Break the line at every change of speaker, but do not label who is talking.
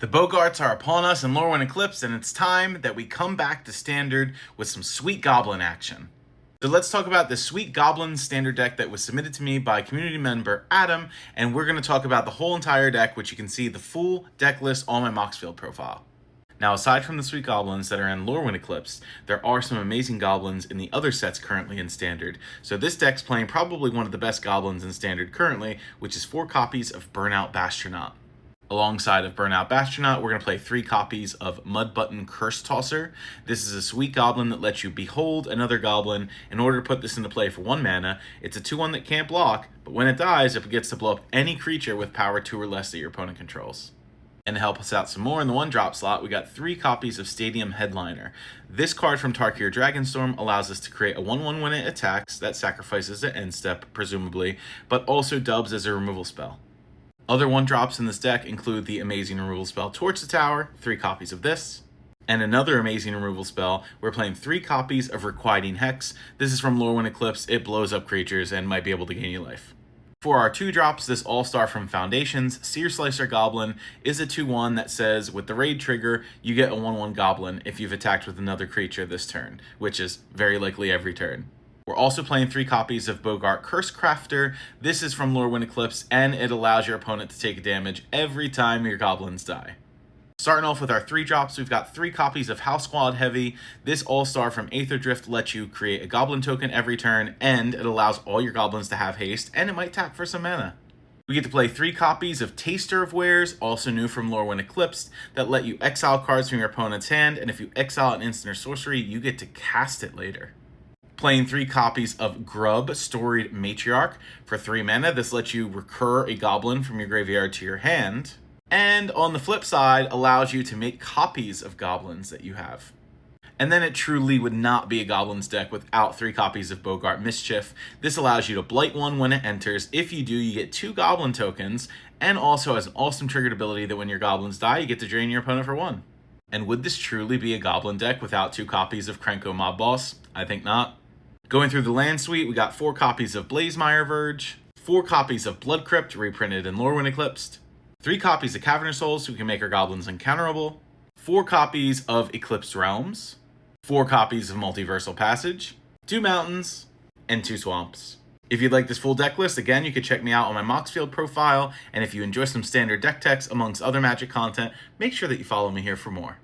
The Bogarts are upon us in Lorwyn Eclipsed, and it's time that we come back to Standard with some sweet Goblin action. So let's talk about the sweet Goblins Standard deck that was submitted to me by community member Adam, and we're going to talk about the whole entire deck, which you can see the full deck list on my Moxfield profile. Now, aside from the sweet Goblins that are in Lorwyn Eclipsed, there are some amazing Goblins in the other sets currently in Standard. So this deck's playing probably one of the best Goblins in Standard currently, which is 4 copies of Burnout Bastronaut. Alongside of Burnout Bastronaut, we're going to play 3 copies of Mudbutton Curse Tosser. This is a sweet goblin that lets you behold another goblin in order to put this into play for 1 mana. It's a 2/1 that can't block, but when it dies, it gets to blow up any creature with power 2 or less that your opponent controls. And to help us out some more in the 1-drop slot, we got 3 copies of Stadium Headliner. This card from Tarkir Dragonstorm allows us to create a 1/1 when it attacks that sacrifices at end step, presumably, but also dubs as a removal spell. Other 1-drops in this deck include the amazing removal spell Torch the Tower, 3 copies of this, and another amazing removal spell. We're playing 3 copies of Requiting Hex. This is from Lorwyn Eclipsed. It blows up creatures and might be able to gain you life. For our 2-drops, this All-Star from Foundations, Seer Slicer Goblin, is a 2/1 that says with the raid trigger, you get a 1/1 Goblin if you've attacked with another creature this turn, which is very likely every turn. We're also playing 3 copies of Bogart Curse Crafter. This is from Lorwyn Eclipsed, and it allows your opponent to take damage every time your goblins die. Starting off with our 3-drops, we've got 3 copies of House Squad Heavy. This All-Star from Aether Drift lets you create a goblin token every turn, and it allows all your goblins to have haste, and it might tap for some mana. We get to play 3 copies of Taster of Wares, also new from Lorwyn Eclipsed, that let you exile cards from your opponent's hand, and if you exile an instant or sorcery, you get to cast it later. Playing 3 copies of Grub Storied Matriarch for 3 mana. This lets you recur a goblin from your graveyard to your hand. And on the flip side, allows you to make copies of goblins that you have. And then it truly would not be a Goblins deck without 3 copies of Bogart Mischief. This allows you to blight 1 when it enters. If you do, you get 2 goblin tokens, and also has an awesome triggered ability that when your goblins die, you get to drain your opponent for 1. And would this truly be a Goblin deck without 2 copies of Krenko Mob Boss? I think not. Going through the land suite, we got 4 copies of Blazemire Verge, 4 copies of Blood Crypt, reprinted in Lorwyn Eclipsed, 3 copies of Cavernous Souls, so we can make our goblins uncounterable, 4 copies of Eclipsed Realms, 4 copies of Multiversal Passage, 2 mountains, and 2 swamps. If you'd like this full deck list, again, you can check me out on my Moxfield profile, and if you enjoy some standard deck techs amongst other Magic content, make sure that you follow me here for more.